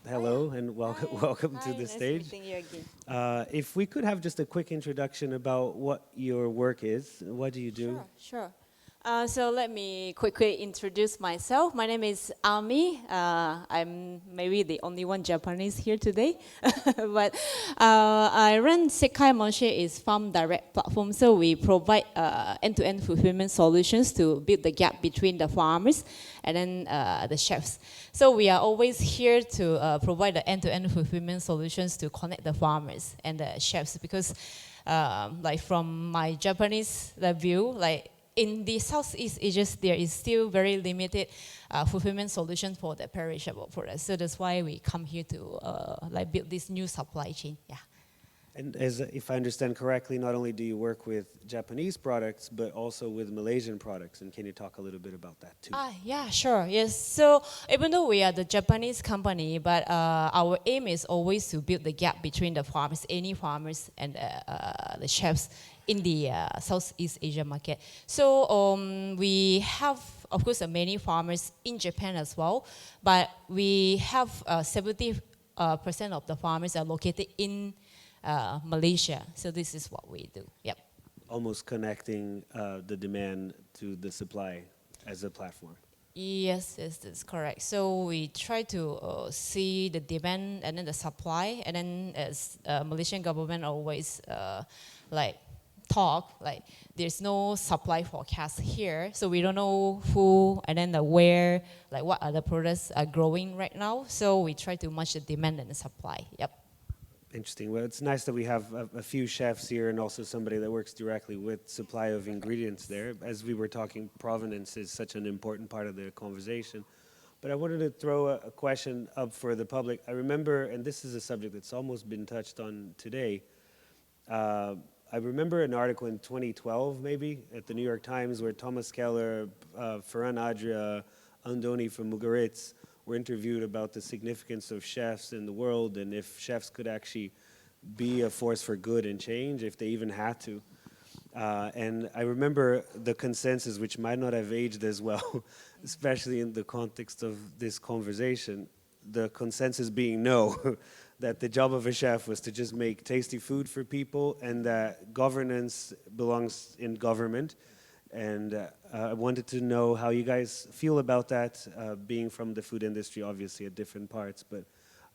hello and welcome, Hi. welcome to Hi, the nice stage. meeting you again. If we could have just a quick introduction about what your work is, what do you do? Sure. So let me quickly introduce myself. My name is Ami. I'm maybe the only one Japanese here today. But I run Sekai Monshe is Farm Direct platform. So we provide end-to-end fulfillment solutions to build the gap between the farmers and then the chefs. So we are always here to provide the end-to-end fulfillment solutions to connect the farmers and the chefs because like from my Japanese view, like in the Southeast Asia, there is still very limited fulfillment solution for the perishable products. So that's why we come here to like build this new supply chain. Yeah. And if I understand correctly, not only do you work with Japanese products, but also with Malaysian products. And can you talk a little bit about that too? Yeah, sure. Yes. So even though we are the Japanese company, but our aim is always to build the gap between the farmers, any farmers, and the chefs in the Southeast Asia market. So we have, of course, many farmers in Japan as well, but we have 70% of the farmers are located in Malaysia. So this is what we do. Yep. Almost connecting the demand to the supply as a platform. Yes, that's correct. So we try to see the demand and then the supply, and then as Malaysian government always like talk, like there's no supply forecast here, so we don't know who and then the where, like what other products are growing right now. So we try to match the demand and the supply. Yep. Interesting. Well, it's nice that we have a few chefs here and also somebody that works directly with supply of ingredients there. As we were talking, provenance is such an important part of the conversation. But I wanted to throw a question up for the public. I remember, and this is a subject that's almost been touched on today, I remember an article in 2012, maybe, at the New York Times where Thomas Keller, Ferran Adria, Andoni from Mugaritz were interviewed about the significance of chefs in the world and if chefs could actually be a force for good and change, if they even had to. And I remember the consensus, which might not have aged as well, especially in the context of this conversation, the consensus being no, that the job of a chef was to just make tasty food for people and that governance belongs in government. And I wanted to know how you guys feel about that, being from the food industry, obviously at different parts, but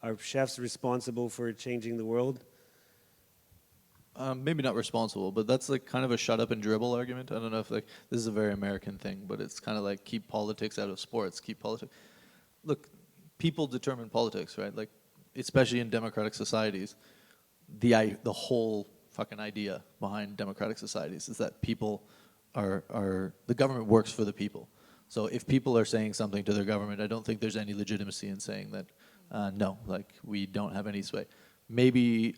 are chefs responsible for changing the world? Maybe not responsible, but that's like kind of a shut up and dribble argument. I don't know if like this is a very American thing, but it's kind of like keep politics out of sports, keep politics. Look, people determine politics, right? Like, especially in democratic societies, the whole fucking idea behind democratic societies is that people are the government works for the people. So if people are saying something to their government, I don't think there's any legitimacy in saying that no, like we don't have any sway. Maybe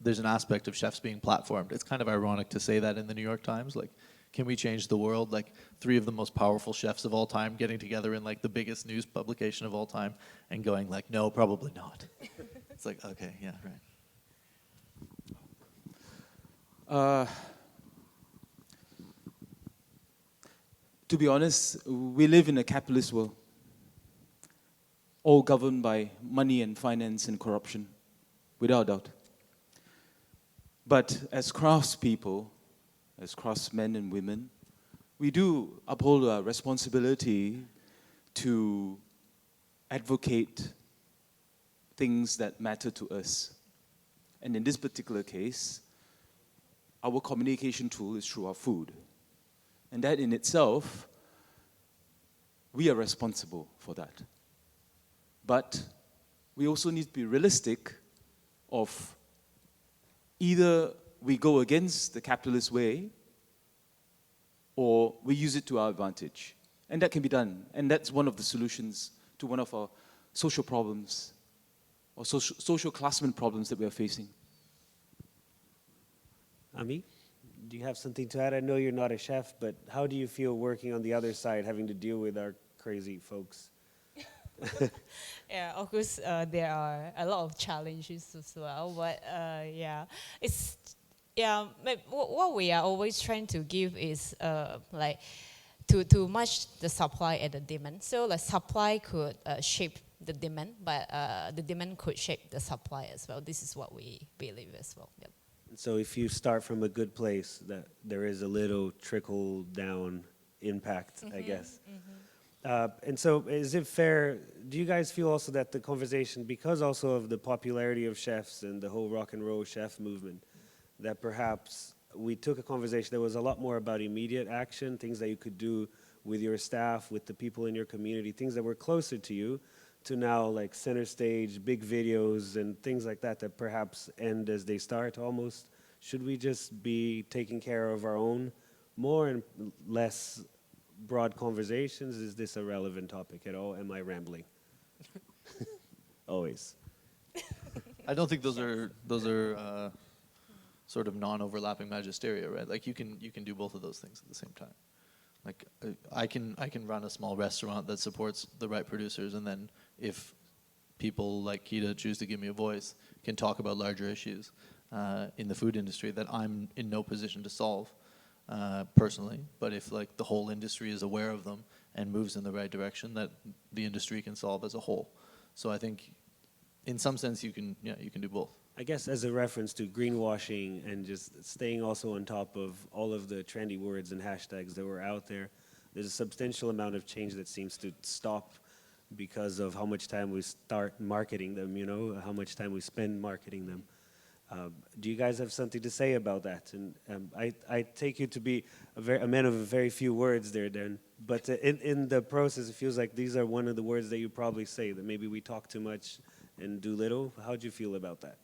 there's an aspect of chefs being platformed. It's kind of ironic to say that in the New York Times. Like, can we change the world? Like, 3 of the most powerful chefs of all time getting together in like the biggest news publication of all time and going like, no, probably not. It's like, okay, yeah, right. To be honest, we live in a capitalist world, all governed by money and finance and corruption, without doubt. But as craftspeople, as craftsmen and women, we do uphold our responsibility to advocate things that matter to us. And in this particular case, our communication tool is through our food. And that in itself, we are responsible for that. But we also need to be realistic of either we go against the capitalist way or we use it to our advantage. And that can be done. And that's one of the solutions to one of our social problems or social classman problems that we are facing. Ami, do you have something to add? I know you're not a chef, but how do you feel working on the other side, having to deal with our crazy folks? Yeah, of course, there are a lot of challenges as well, but yeah, it's what we are always trying to give is like to match the supply and the demand. So the supply could shape the demand, but the demand could shape the supply as well. This is what we believe as well. Yep. So if you start from a good place, that there is a little trickle down impact, I guess. And so is it fair, do you guys feel also that the conversation, because also of the popularity of chefs and the whole rock and roll chef movement, that perhaps we took a conversation that was a lot more about immediate action, things that you could do with your staff, with the people in your community, things that were closer to you, to now like center stage, big videos and things like that that perhaps end as they start almost? Should we just be taking care of our own more and less broad conversations? Is this a relevant topic at all? Am I rambling? Always. I don't think those are sort of non-overlapping magisteria, right? Like you can do both of those things at the same time. Like I can run a small restaurant that supports the right producers, and then if people like Kita choose to give me a voice, can talk about larger issues in the food industry that I'm in no position to solve personally. But if like the whole industry is aware of them and moves in the right direction, that the industry can solve as a whole. So I think, in some sense, you can do both. I guess as a reference to greenwashing and just staying also on top of all of the trendy words and hashtags that were out there, there's a substantial amount of change that seems to stop because of how much time we start marketing them, you know, how much time we spend marketing them. Do you guys have something to say about that? And I take you to be a man of very few words there, Darren. But in the process, it feels like these are one of the words that you probably say, that maybe we talk too much and do little. How do you feel about that?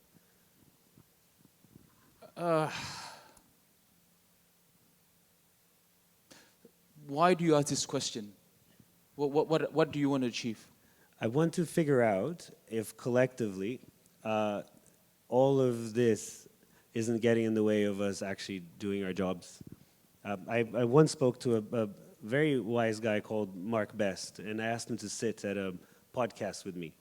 Why do you ask this question? What do you want to achieve? I want to figure out if collectively all of this isn't getting in the way of us actually doing our jobs. I once spoke to a very wise guy called Mark Best, and I asked him to sit at a podcast with me.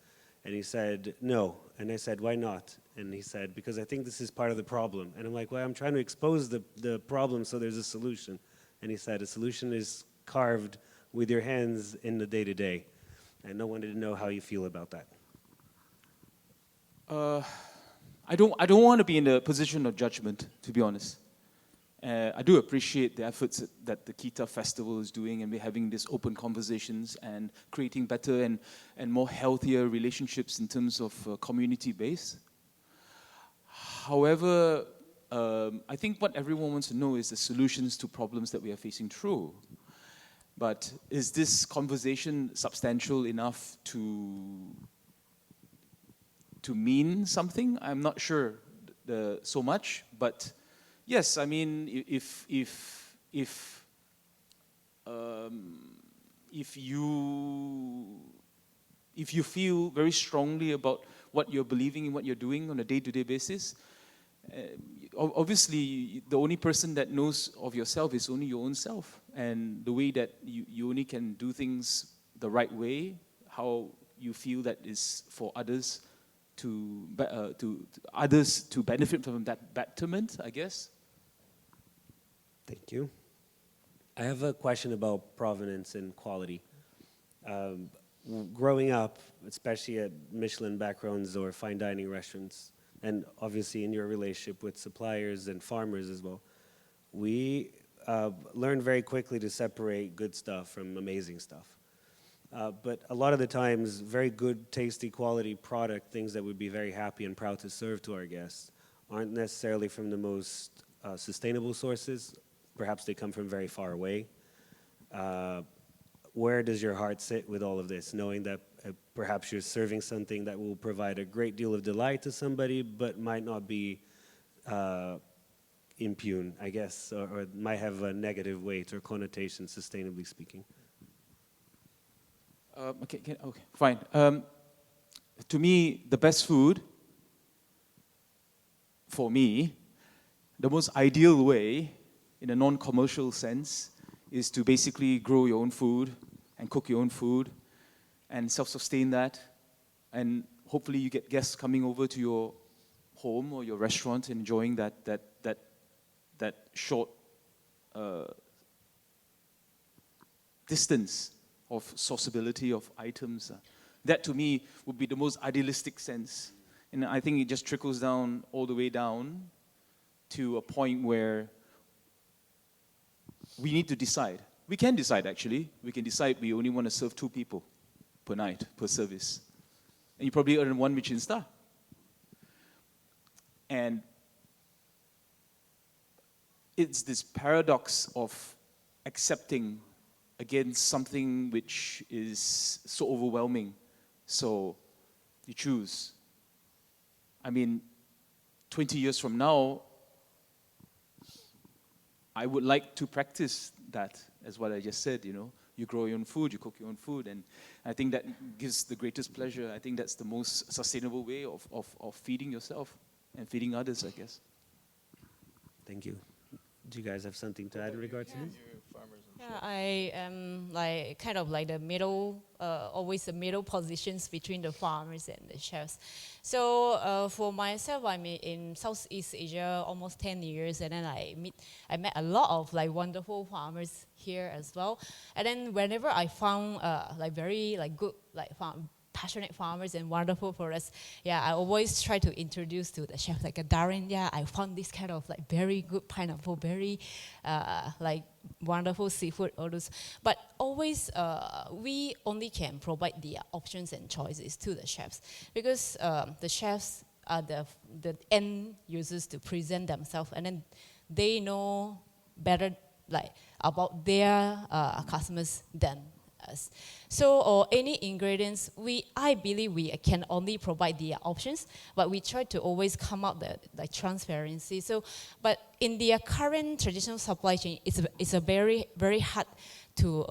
And he said, no. And I said, why not? And he said, because I think this is part of the problem. And I'm like, well, I'm trying to expose the problem so there's a solution. And he said, a solution is carved with your hands in the day-to-day. And I wanted to know how you feel about that. I don't want to be in a position of judgment, to be honest. I do appreciate the efforts that the Kita Festival is doing, and we're having these open conversations and creating better and more healthier relationships in terms of community base. However, I think what everyone wants to know is the solutions to problems that we are facing through. But is this conversation substantial enough to mean something? I'm not sure so much, but yes, I mean, if you feel very strongly about what you're believing in, what you're doing on a day-to-day basis, obviously the only person that knows of yourself is only your own self, and the way that you only can do things the right way, how you feel that is for others to benefit from that betterment, I guess. Thank you. I have a question about provenance and quality. Growing up, especially at Michelin backgrounds or fine dining restaurants, and obviously in your relationship with suppliers and farmers as well, we learned very quickly to separate good stuff from amazing stuff. But a lot of the times, very good, tasty, quality product, things that we'd be very happy and proud to serve to our guests, aren't necessarily from the most sustainable sources. Perhaps they come from very far away. Where does your heart sit with all of this, knowing that perhaps you're serving something that will provide a great deal of delight to somebody, but might not be impune, I guess, or might have a negative weight or connotation, sustainably speaking? Okay, fine. To me, the best food, for me, the most ideal way, in a non-commercial sense, is to basically grow your own food and cook your own food and self-sustain that. And hopefully you get guests coming over to your home or your restaurant and enjoying that short distance of sourceability of items. That to me would be the most idealistic sense. And I think it just trickles down all the way down to a point where we need to decide. We can decide, actually. We can decide we only want to serve 2 people per night, per service. And you probably earn 1 Michelin star. And it's this paradox of accepting against something which is so overwhelming. So you choose. I mean, 20 years from now, I would like to practice that, as what I just said, you know. You grow your own food, you cook your own food, and I think that gives the greatest pleasure. I think that's the most sustainable way of feeding yourself and feeding others, I guess. Thank you. Do you guys have something to add in regards to this? Yeah, I am like kind of like the middle, always the middle positions between the farmers and the chefs. So for myself, I'm in Southeast Asia almost 10 years, and then I met a lot of like wonderful farmers here as well. And then whenever I found like very like good like passionate farmers and wonderful for us. Yeah, I always try to introduce to the chef like a Darren. Yeah, I found this kind of like very good pineapple, very like wonderful seafood, all those. But always we only can provide the options and choices to the chefs because the chefs are the end users to present themselves, and then they know better like about their customers than us. So any ingredients, I believe we can only provide the options, but we try to always come out the transparency. So, but in the current traditional supply chain, it's a very, very hard to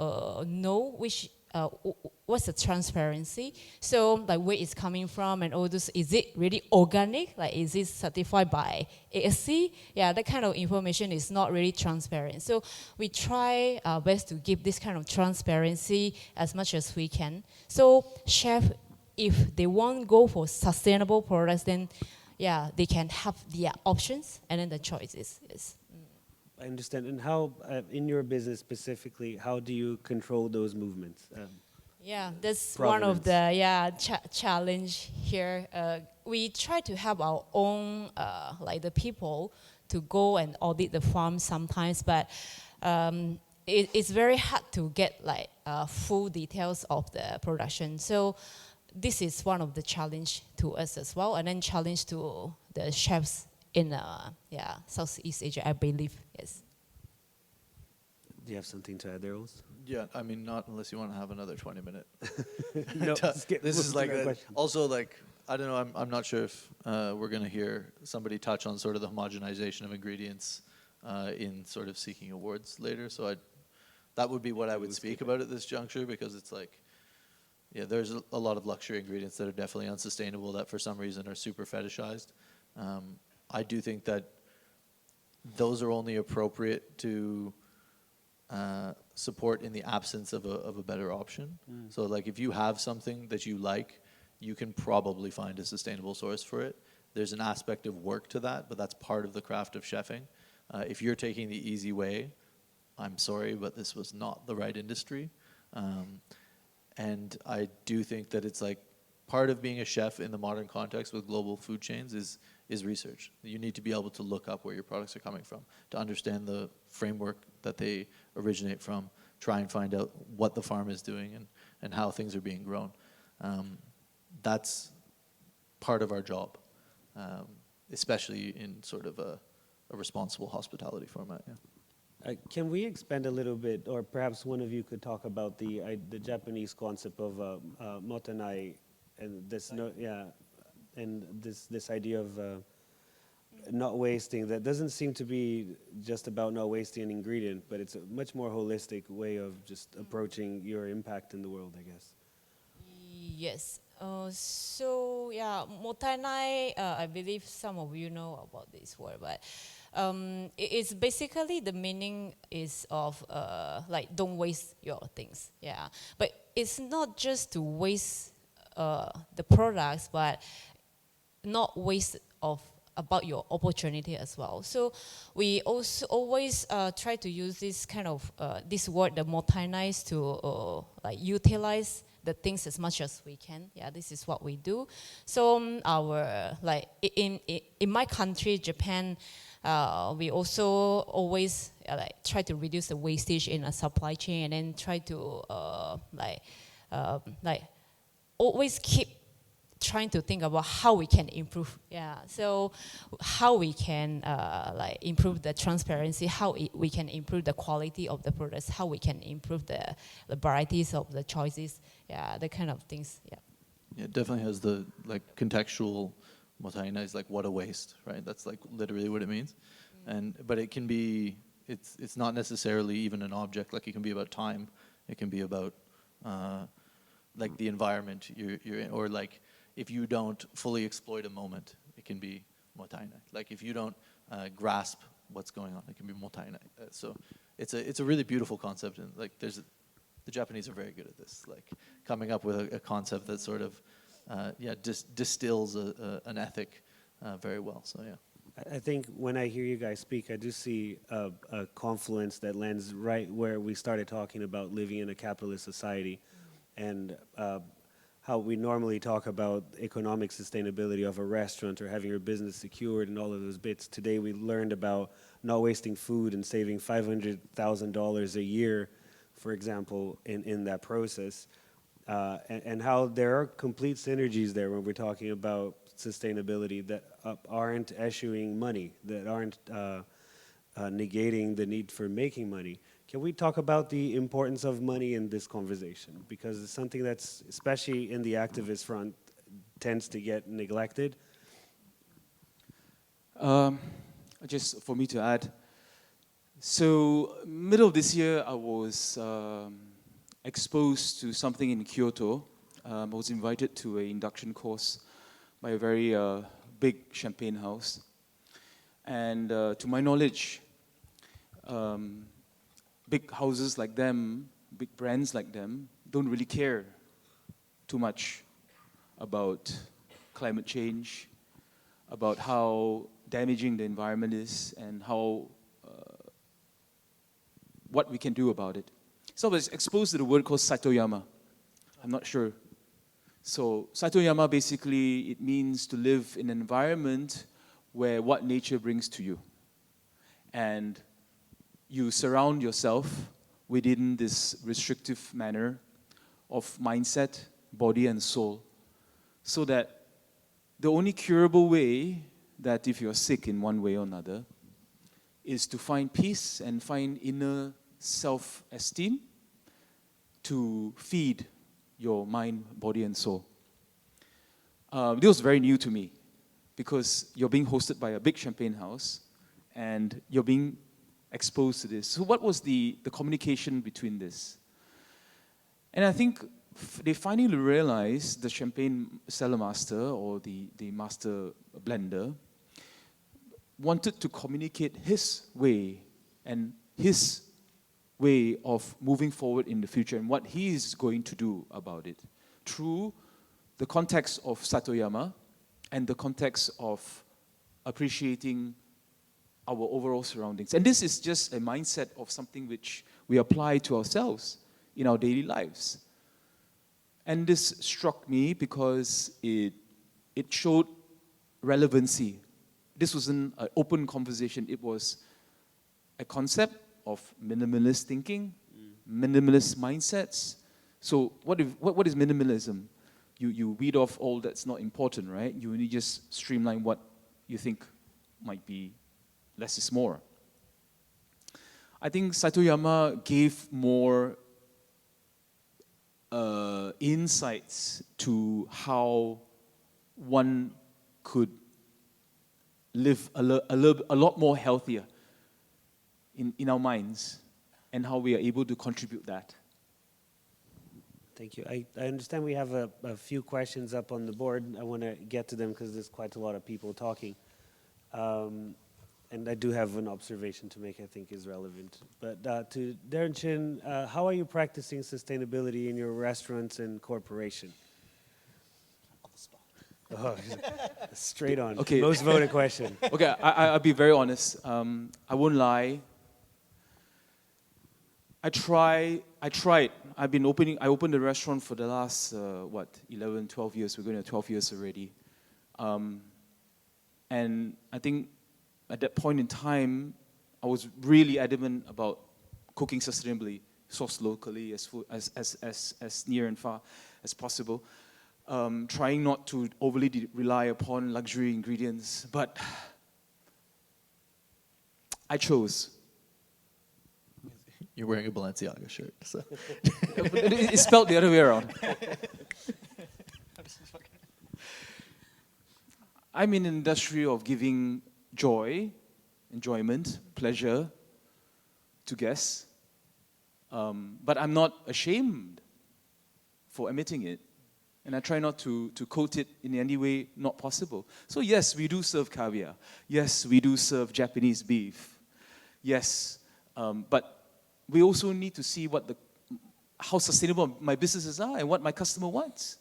know which what's the transparency. So like where it's coming from and all this, is it really organic? Like is it certified by ASC? Yeah, that kind of information is not really transparent. So we try our best to give this kind of transparency as much as we can. So chef, if they want to go for sustainable products, then yeah, they can have their options and then the choices. Yes. I understand. And how, in your business specifically, how do you control those movements? Yeah, that's one of the challenge here. We try to have our own like the people to go and audit the farm sometimes, but it's very hard to get like full details of the production. So this is one of the challenge to us as well, and then challenge to the chefs in Southeast Asia, I believe. Yes. Do you have something to add there, Oz? Yeah, I mean, not unless you want to have another 20-minute. No, This is like a question. also like I don't know. I'm not sure if we're going to hear somebody touch on sort of the homogenization of ingredients in sort of seeking awards later. So that would be what I would speak about at this juncture, because it's like, yeah, there's a lot of luxury ingredients that are definitely unsustainable that for some reason are super fetishized. I do think that those are only appropriate to support in the absence of a better option. So like if you have something that you like, you can probably find a sustainable source for it. There's an aspect of work to that, but that's part of the craft of chefing. If you're taking the easy way, I'm sorry, but this was not the right industry. And I do think that it's like part of being a chef in the modern context with global food chains is research. You need to be able to look up where your products are coming from, to understand the framework that they originate from, try and find out what the farm is doing and how things are being grown. That's part of our job, especially in sort of a responsible hospitality format. Yeah. Can we expand a little bit, or perhaps one of you could talk about the Japanese concept of motenai and this and this idea of not wasting. That doesn't seem to be just about not wasting an ingredient, but it's a much more holistic way of just approaching your impact in the world, I guess. Yes. So yeah, motenai. I believe some of you know about this word, but it's basically the meaning is of like don't waste your things. Yeah, but it's not just to waste the products, but not waste of about your opportunity as well. So we also always try to use this kind of this word, the motenai, to like utilize the things as much as we can. Yeah, this is what we do. So our like in my country, Japan, we also always try to reduce the wastage in a supply chain, and then try to always keep trying to think about how we can improve. Yeah, so how we can improve the transparency, how we can improve the quality of the products, how we can improve the varieties of the choices. Yeah, the kind of things. Yeah. Yeah, it definitely has the like contextual motaina is like what a waste, right? That's like literally what it means. But it can be, it's not necessarily even an object. Like it can be about time. It can be about like the environment you're in, or like if you don't fully exploit a moment, it can be motaina. Like if you don't grasp what's going on, it can be motaina. So it's a really beautiful concept, and like the Japanese are very good at this, like coming up with a concept that sort of distills an ethic very well. So yeah. I think when I hear you guys speak, I do see a confluence that lands right where we started talking about living in a capitalist society, and how we normally talk about economic sustainability of a restaurant or having your business secured and all of those bits. Today we learned about not wasting food and saving $500,000 a year, for example, in that process, and how there are complete synergies there when we're talking about sustainability that aren't eschewing money, that aren't negating the need for making money. Can we talk about the importance of money in this conversation? Because it's something that's, especially in the activist front, tends to get neglected. Just for me to add, so middle of this year, I was exposed to something in Kyoto. I was invited to an induction course by a very big champagne house. And to my knowledge, big houses like them, big brands like them, don't really care too much about climate change, about how damaging the environment is, and how what we can do about it. So I was exposed to the word called Satoyama. I'm not sure. So Satoyama, basically, it means to live in an environment where what nature brings to you. And you surround yourself within this restrictive manner of mindset, body, and soul, so that the only curable way that if you're sick in one way or another is to find peace and find inner self-esteem to feed your mind, body, and soul. This was very new to me because you're being hosted by a big champagne house and you're being exposed to this. So what was the communication between this? And I think they finally realized, the champagne cellar master or the master blender wanted to communicate his way and his way of moving forward in the future and what he is going to do about it through the context of Satoyama and the context of appreciating our overall surroundings. And this is just a mindset of something which we apply to ourselves in our daily lives. And this struck me because it showed relevancy. This wasn't an open conversation. It was a concept of minimalist thinking, minimalist mindsets. So what is minimalism? You weed off all that's not important, right? You only just streamline what you think might be less is more. I think Satoyama gave more insights to how one could live a lot more healthier in our minds, and how we are able to contribute that. Thank you. I understand we have a few questions up on the board. I want to get to them because there's quite a lot of people talking. And I do have an observation to make I think is relevant. But to Darren Chin, how are you practicing sustainability in your restaurants and corporation? On the spot. Oh, straight on. Okay. Most voted question. Okay, I'll be very honest. I won't lie. I try I tried. I opened a restaurant for the last, 11, 12 years. We're going to 12 years already. And I think at that point in time, I was really adamant about cooking sustainably, sourced locally, as near and far as possible. Trying not to overly rely upon luxury ingredients, but I chose. You're wearing a Balenciaga shirt, so. It's spelled the other way around. I'm in an industry of giving joy, enjoyment, pleasure to guests, but I'm not ashamed for admitting it. And I try not to coat it in any way not possible. So yes, we do serve caviar. Yes, we do serve Japanese beef. Yes, but we also need to see how sustainable my businesses are and what my customer wants.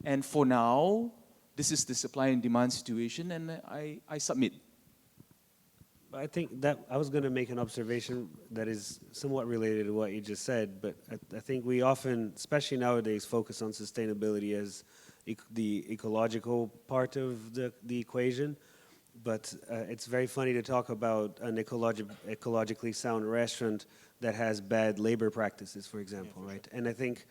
And for now, this is the supply and demand situation, and I submit. I think that I was going to make an observation that is somewhat related to what you just said, but I think we often, especially nowadays, focus on sustainability as the ecological part of the equation. But it's very funny to talk about an ecologically sound restaurant that has bad labor practices, for example, yeah, right? Sure. And I think,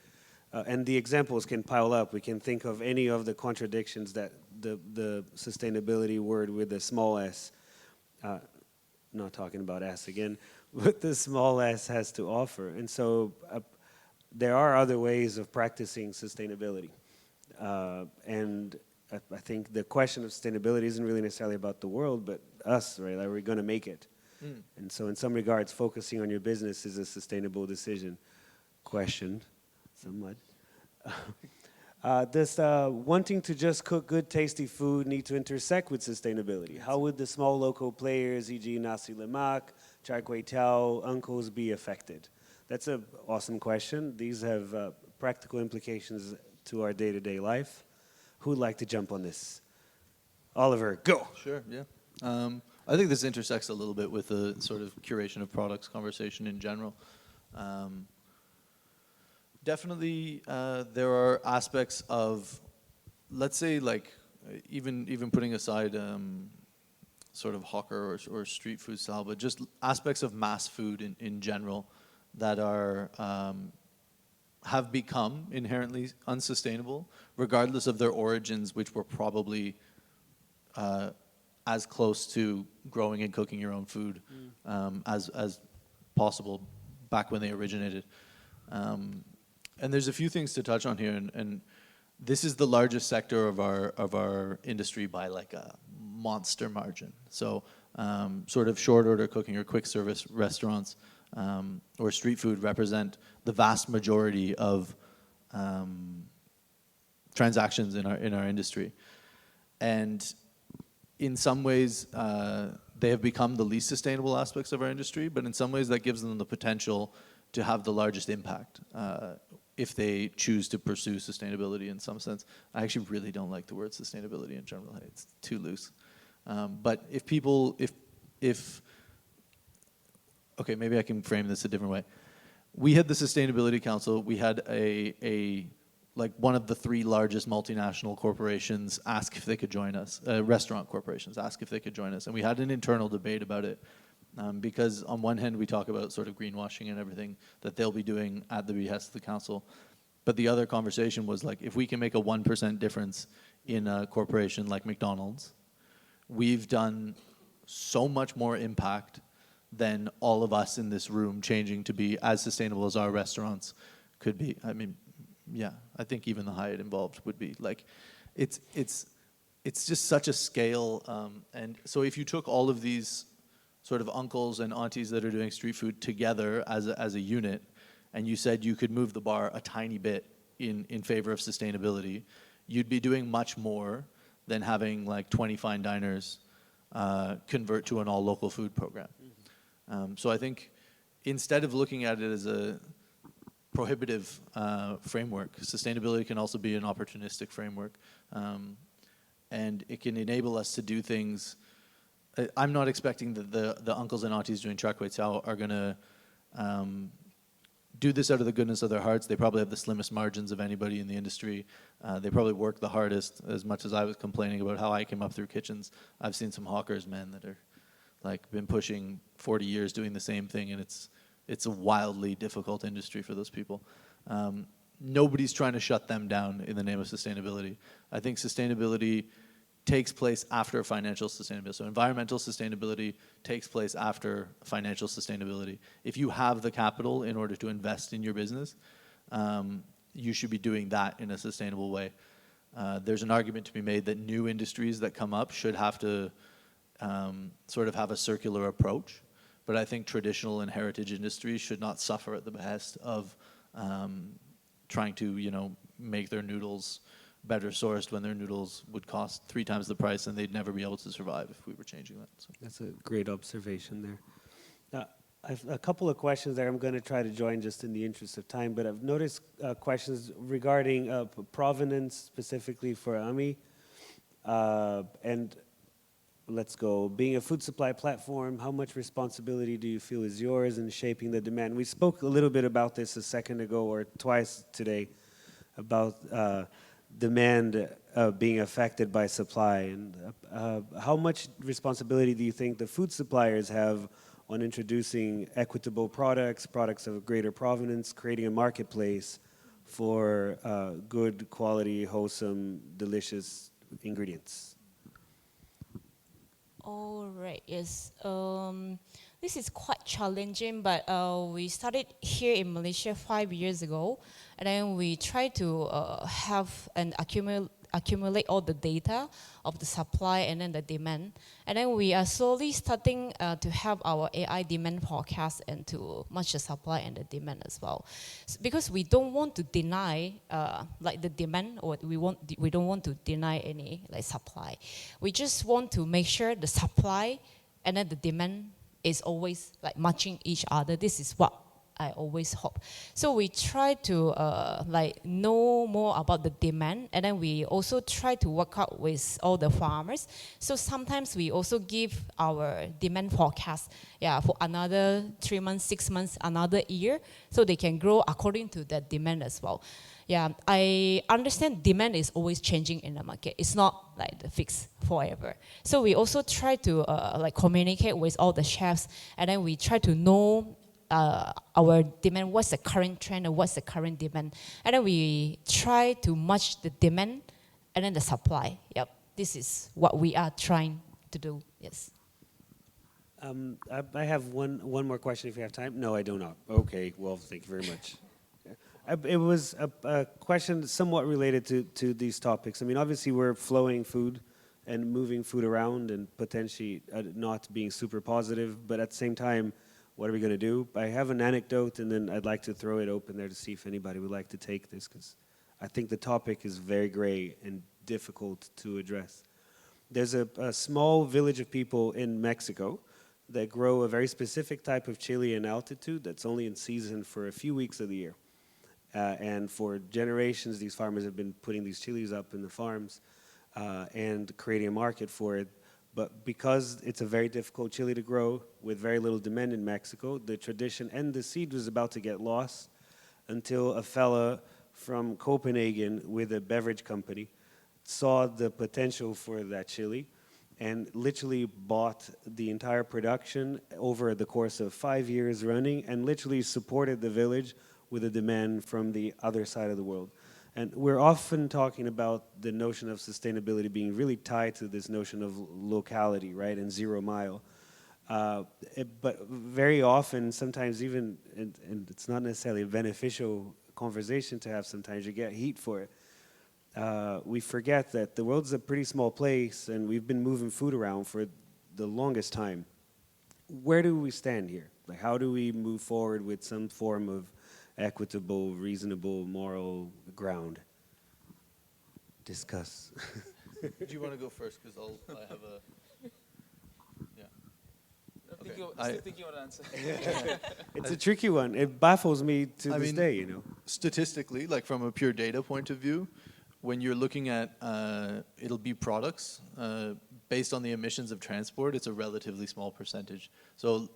and the examples can pile up. We can think of any of the contradictions that the sustainability word with a small s, not talking about S again, but the small s has to offer. And so there are other ways of practicing sustainability. And I think the question of sustainability isn't really necessarily about the world, but us, right? Are we going to make it? And so in some regards, focusing on your business is a sustainable decision. Questioned somewhat. Does wanting to just cook good, tasty food need to intersect with sustainability? How would the small local players, e.g. Nasi Lemak, Char Kway Teow, Uncles, be affected? That's an awesome question. These have practical implications to our day-to-day life. Who'd like to jump on this? Oliver, go. Sure, yeah. I think this intersects a little bit with the sort of curation of products conversation in general. Definitely, there are aspects of, let's say, like, even putting aside sort of hawker or street food style, but just aspects of mass food in general that are have become inherently unsustainable, regardless of their origins, which were probably as close to growing and cooking your own food as possible back when they originated. And there's a few things to touch on here, and this is the largest sector of our industry by like a monster margin. So sort of short order cooking or quick service restaurants or street food represent the vast majority of transactions in our industry. And in some ways, they have become the least sustainable aspects of our industry, but in some ways that gives them the potential to have the largest impact if they choose to pursue sustainability in some sense. I actually really don't like the word sustainability in general. It's too loose. But if people, okay, maybe I can frame this a different way. We had the Sustainability Council. We had like one of the 3 largest multinational corporations ask if they could join us, restaurant corporations ask if they could join us. And we had an internal debate about it because on one hand we talk about sort of greenwashing and everything that they'll be doing at the behest of the council. But the other conversation was like, if we can make a 1% difference in a corporation like McDonald's, we've done so much more impact than all of us in this room changing to be as sustainable as our restaurants could be. I mean, yeah, I think even the Hyatt involved would be like, it's just such a scale. And so if you took all of these sort of uncles and aunties that are doing street food together as a unit, and you said you could move the bar a tiny bit in favor of sustainability, you'd be doing much more than having like 20 fine diners convert to an all local food program. So I think instead of looking at it as a prohibitive framework, sustainability can also be an opportunistic framework. And it can enable us to do things. I'm not expecting that the uncles and aunties doing Char Kway Teow are going to do this out of the goodness of their hearts. They probably have the slimmest margins of anybody in the industry. They probably work the hardest. As much as I was complaining about how I came up through kitchens, I've seen some hawkers, man, that are like been pushing 40 years doing the same thing, and it's a wildly difficult industry for those people. Nobody's trying to shut them down in the name of sustainability. I think sustainability takes place after financial sustainability. So environmental sustainability takes place after financial sustainability. If you have the capital in order to invest in your business, you should be doing that in a sustainable way. There's an argument to be made that new industries that come up should have to sort of have a circular approach. But I think traditional and heritage industries should not suffer at the behest of trying to, make their noodles better sourced when their noodles would cost 3 times the price and they'd never be able to survive if we were changing that. So. That's a great observation there. I've a couple of questions there. I'm going to try to join just in the interest of time, but I've noticed questions regarding provenance specifically for AMI. And let's go. Being a food supply platform, how much responsibility do you feel is yours in shaping the demand? We spoke a little bit about this a second ago or twice today about demand being affected by supply. And how much responsibility do you think the food suppliers have on introducing equitable products of greater provenance, creating a marketplace for good quality, wholesome, delicious ingredients? All right, yes. This is quite challenging, but we started here in Malaysia 5 years ago, and then we try to have and accumulate all the data of the supply and then the demand. And then we are slowly starting to have our AI demand forecast and to match the supply and the demand as well. Because we don't want to deny like the demand, or we don't want to deny any like supply. We just want to make sure the supply and then the demand is always like matching each other. This is what I always hope. So we try to like know more about the demand, and then we also try to work out with all the farmers. So sometimes we also give our demand forecast, for another 3 months, 6 months, another year, so they can grow according to the demand as well. Yeah, I understand demand is always changing in the market. It's not like the fixed forever. So we also try to like communicate with all the chefs, and then we try to know our demand, what's the current trend, or what's the current demand. And then we try to match the demand and then the supply. Yep, this is what we are trying to do, yes. I have one more question if you have time. No, I do not. Okay, well, thank you very much. It was a question somewhat related to these topics. I mean, obviously we're flowing food and moving food around and potentially not being super positive, but at the same time, what are we going to do? I have an anecdote, and then I'd like to throw it open there to see if anybody would like to take this, because I think the topic is very gray and difficult to address. There's a small village of people in Mexico that grow a very specific type of chili in altitude that's only in season for a few weeks of the year. And for generations, these farmers have been putting these chilies up in the farms and creating a market for it. But because it's a very difficult chili to grow with very little demand in Mexico, the tradition and the seed was about to get lost until a fella from Copenhagen with a beverage company saw the potential for that chili and literally bought the entire production over the course of 5 years running and literally supported the village with a demand from the other side of the world. And we're often talking about the notion of sustainability being really tied to this notion of locality, right, and 0 mile. But very often, sometimes even, and it's not necessarily a beneficial conversation to have sometimes, you get heat for it. We forget that the world's a pretty small place, and we've been moving food around for the longest time. Where do we stand here? Like, how do we move forward with some form of equitable, reasonable, moral ground? Discuss. Do you want to go first? Because I have a... Yeah. Still thinking what answer. It's a tricky one. It baffles me to this day, you know. Statistically, like from a pure data point of view, when you're looking at, it'll be products, based on the emissions of transport, it's a relatively small percentage. So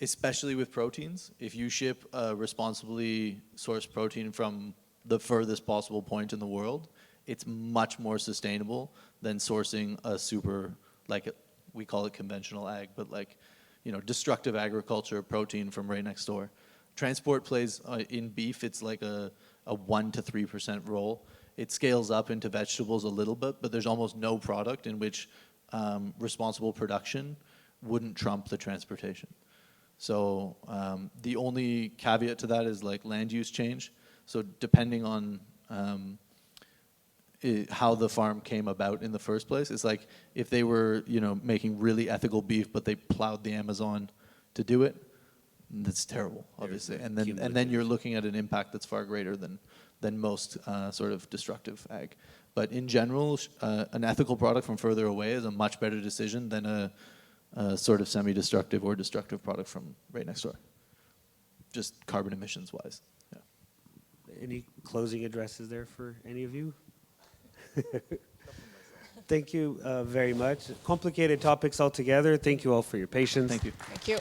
especially with proteins. If you ship a responsibly sourced protein from the furthest possible point in the world, it's much more sustainable than sourcing a super, like we call it conventional ag, but like, you know, destructive agriculture protein from right next door. Transport plays in beef, it's like a 1 to 3% role. It scales up into vegetables a little bit, but there's almost no product in which responsible production wouldn't trump the transportation. So the only caveat to that is like land use change. So depending on how the farm came about in the first place, it's like if they were, you know, making really ethical beef, but they plowed the Amazon to do it, that's terrible, obviously. And then you're looking at an impact that's far greater than most sort of destructive ag. But in general, an ethical product from further away is a much better decision than a sort of semi-destructive or destructive product from right next door, just carbon emissions wise. Yeah. Any closing addresses there for any of you? Thank you very much. Complicated topics altogether. Thank you all for your patience. Thank you. Thank you.